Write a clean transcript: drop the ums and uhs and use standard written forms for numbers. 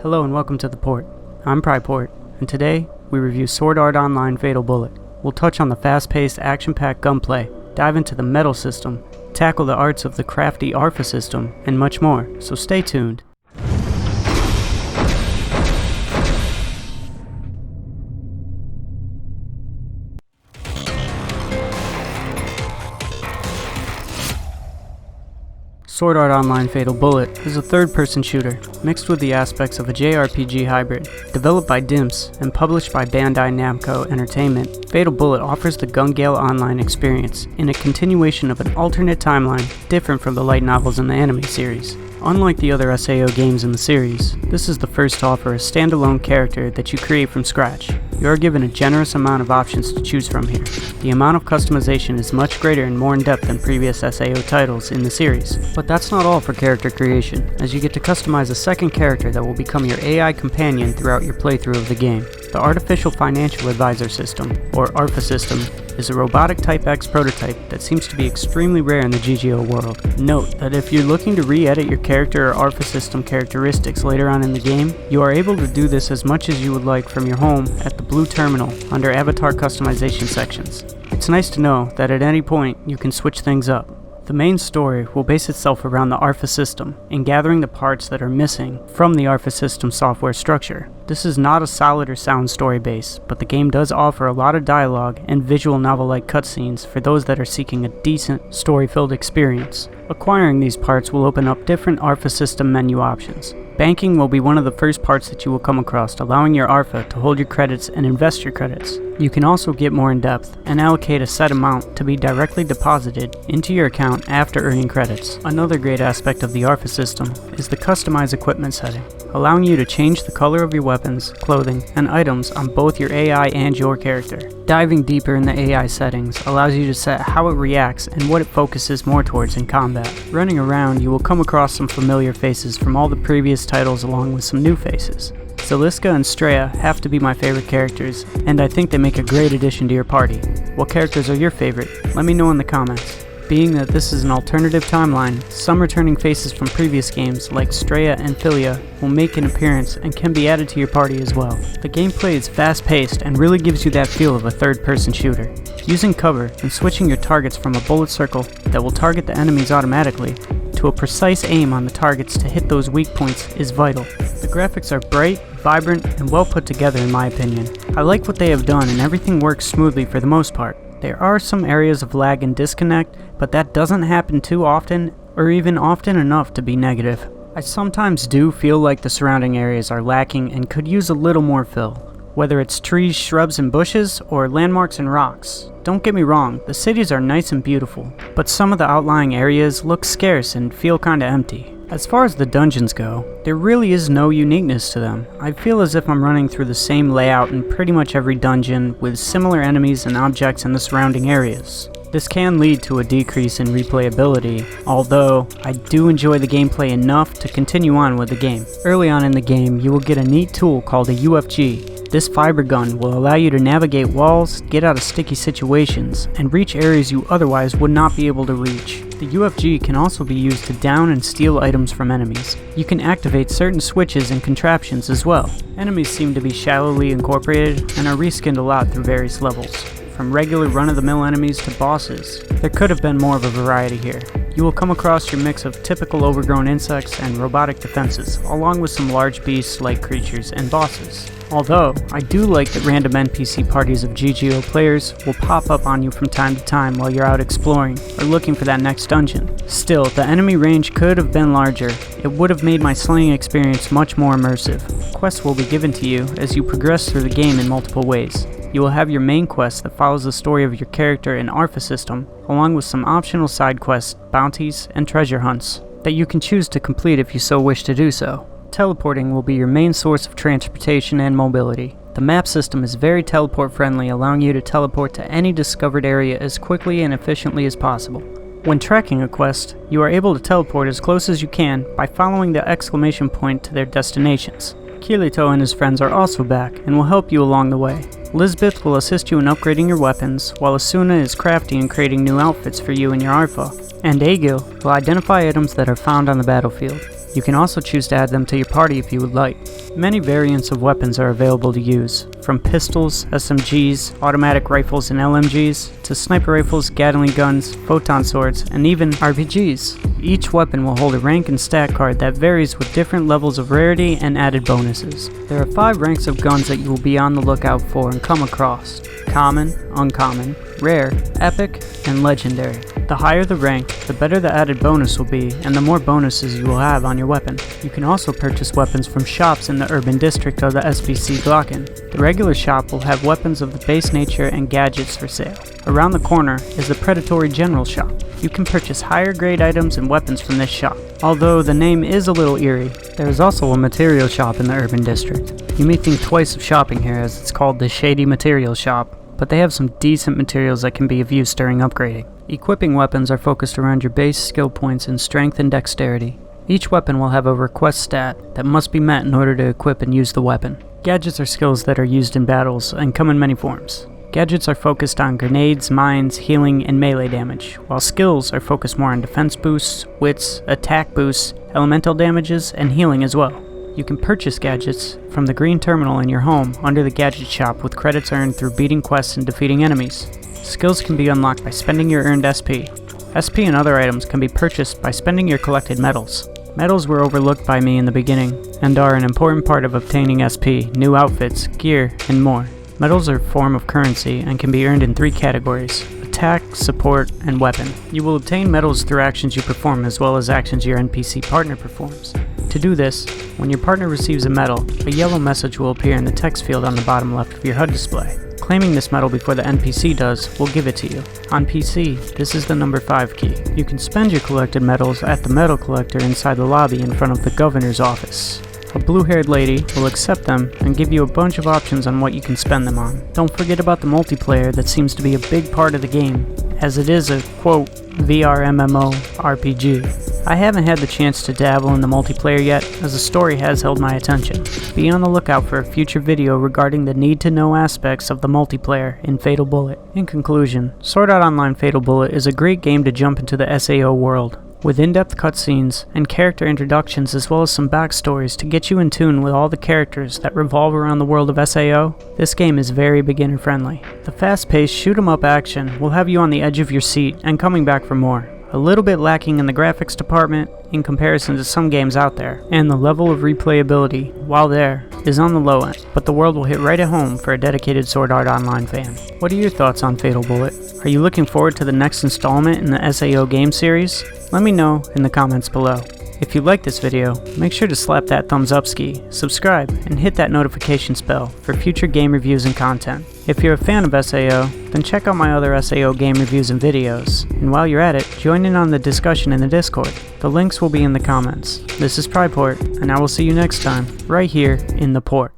Hello and welcome to The Port. I'm Pryport, and today we review Sword Art Online Fatal Bullet. We'll touch on the fast-paced, action-packed gunplay, dive into the metal system, tackle the arts of the crafty Arfa system, and much more, so stay tuned. Sword Art Online Fatal Bullet is a third-person shooter, mixed with the aspects of a JRPG hybrid. Developed by DIMS and published by Bandai Namco Entertainment, Fatal Bullet offers the Gun Gale Online experience in a continuation of an alternate timeline different from the light novels in the anime series. Unlike the other SAO games in the series, this is the first to offer a standalone character that you create from scratch. You are given a generous amount of options to choose from here. The amount of customization is much greater and more in-depth than previous SAO titles in the series. But that's not all for character creation, as you get to customize a second character that will become your AI companion throughout your playthrough of the game. The Artificial Financial Advisor System, or ARFA system, is a robotic Type X prototype that seems to be extremely rare in the GGO world. Note that if you're looking to re-edit your character or ARFA system characteristics later on in the game, you are able to do this as much as you would like from your home at the blue terminal under Avatar Customization sections. It's nice to know that at any point you can switch things up. The main story will base itself around the ARFA system and gathering the parts that are missing from the ARFA system software structure. This is not a solid or sound story base, but the game does offer a lot of dialogue and visual novel-like cutscenes for those that are seeking a decent, story-filled experience. Acquiring these parts will open up different ARFA system menu options. Banking will be one of the first parts that you will come across, allowing your ARFA to hold your credits and invest your credits. You can also get more in depth and allocate a set amount to be directly deposited into your account after earning credits. Another great aspect of the ARFA system is the customized equipment setting, allowing you to change the color of your weapons, clothing, and items on both your AI and your character. Diving deeper in the AI settings allows you to set how it reacts and what it focuses more towards in combat. Running around, you will come across some familiar faces from all the previous titles along with some new faces. Zeliska and Straya have to be my favorite characters, and I think they make a great addition to your party. What characters are your favorite? Let me know in the comments. Being that this is an alternative timeline, some returning faces from previous games like Straya and Philia will make an appearance and can be added to your party as well. The gameplay is fast-paced and really gives you that feel of a third-person shooter. Using cover and switching your targets from a bullet circle that will target the enemies automatically to a precise aim on the targets to hit those weak points is vital. The graphics are bright, vibrant, and well put together in my opinion. I like what they have done and everything works smoothly for the most part. There are some areas of lag and disconnect, but that doesn't happen too often, or even often enough to be negative. I sometimes do feel like the surrounding areas are lacking and could use a little more fill, whether it's trees, shrubs, and bushes, or landmarks and rocks. Don't get me wrong, the cities are nice and beautiful, but some of the outlying areas look scarce and feel kinda empty. As far as the dungeons go, there really is no uniqueness to them. I feel as if I'm running through the same layout in pretty much every dungeon with similar enemies and objects in the surrounding areas. This can lead to a decrease in replayability, although I do enjoy the gameplay enough to continue on with the game. Early on in the game, you will get a neat tool called a UFG. This fiber gun will allow you to navigate walls, get out of sticky situations, and reach areas you otherwise would not be able to reach. The UFG can also be used to down and steal items from enemies. You can activate certain switches and contraptions as well. Enemies seem to be shallowly incorporated and are reskinned a lot through various levels. From regular run-of-the-mill enemies to bosses, there could have been more of a variety here. You will come across your mix of typical overgrown insects and robotic defenses, along with some large beast-like creatures and bosses. Although, I do like that random NPC parties of GGO players will pop up on you from time to time while you're out exploring or looking for that next dungeon. Still, the enemy range could have been larger. It would have made my slaying experience much more immersive. Quests will be given to you as you progress through the game in multiple ways. You will have your main quest that follows the story of your character and ARFA system, along with some optional side quests, bounties, and treasure hunts that you can choose to complete if you so wish to do so. Teleporting will be your main source of transportation and mobility. The map system is very teleport friendly, allowing you to teleport to any discovered area as quickly and efficiently as possible. When tracking a quest, you are able to teleport as close as you can by following the exclamation point to their destinations. Kirito and his friends are also back and will help you along the way. Lisbeth will assist you in upgrading your weapons, while Asuna is crafty in creating new outfits for you and your ARFA. And Egil will identify items that are found on the battlefield. You can also choose to add them to your party if you would like. Many variants of weapons are available to use, from pistols, SMGs, automatic rifles and LMGs, to sniper rifles, Gatling guns, photon swords, and even RPGs. Each weapon will hold a rank and stat card that varies with different levels of rarity and added bonuses. There are 5 ranks of guns that you will be on the lookout for and come across: common, uncommon, rare, epic, and legendary. The higher the rank, the better the added bonus will be, and the more bonuses you will have on your weapon. You can also purchase weapons from shops in the urban district of the SBC Glocken. The regular shop will have weapons of the base nature and gadgets for sale. Around the corner is the Predatory General shop. You can purchase higher grade items and weapons from this shop. Although the name is a little eerie, there is also a material shop in the urban district. You may think twice of shopping here, as it's called the Shady Material Shop, but they have some decent materials that can be of use during upgrading. Equipping weapons are focused around your base skill points in strength and dexterity. Each weapon will have a request stat that must be met in order to equip and use the weapon. Gadgets are skills that are used in battles and come in many forms. Gadgets are focused on grenades, mines, healing, and melee damage, while skills are focused more on defense boosts, wits, attack boosts, elemental damages, and healing as well. You can purchase gadgets from the green terminal in your home under the gadget shop with credits earned through beating quests and defeating enemies. Skills can be unlocked by spending your earned SP. SP and other items can be purchased by spending your collected medals. Medals were overlooked by me in the beginning, and are an important part of obtaining SP, new outfits, gear, and more. Medals are a form of currency and can be earned in 3 categories: attack, support, and weapon. You will obtain medals through actions you perform as well as actions your NPC partner performs. To do this, when your partner receives a medal, a yellow message will appear in the text field on the bottom left of your HUD display. Claiming this medal before the NPC does will give it to you. On PC, this is the number 5 key. You can spend your collected medals at the medal collector inside the lobby in front of the governor's office. A blue-haired lady will accept them and give you a bunch of options on what you can spend them on. Don't forget about the multiplayer that seems to be a big part of the game, as it is a, quote, VR MMO RPG. I haven't had the chance to dabble in the multiplayer yet, as the story has held my attention. Be on the lookout for a future video regarding the need-to-know aspects of the multiplayer in Fatal Bullet. In conclusion, Sword Art Online Fatal Bullet is a great game to jump into the SAO world, with in-depth cutscenes and character introductions as well as some backstories to get you in tune with all the characters that revolve around the world of SAO. This game is very beginner friendly. The fast-paced shoot-'em-up action will have you on the edge of your seat and coming back for more. A little bit lacking in the graphics department in comparison to some games out there, and the level of replayability, while there, is on the low end, but the world will hit right at home for a dedicated Sword Art Online fan. What are your thoughts on Fatal Bullet? Are you looking forward to the next installment in the SAO game series? Let me know in the comments below. If you like this video, make sure to slap that thumbs up ski, subscribe, and hit that notification bell for future game reviews and content. If you're a fan of SAO, then check out my other SAO game reviews and videos, and while you're at it, join in on the discussion in the Discord. The links will be in the comments. This is Pryport, and I will see you next time, right here in the port.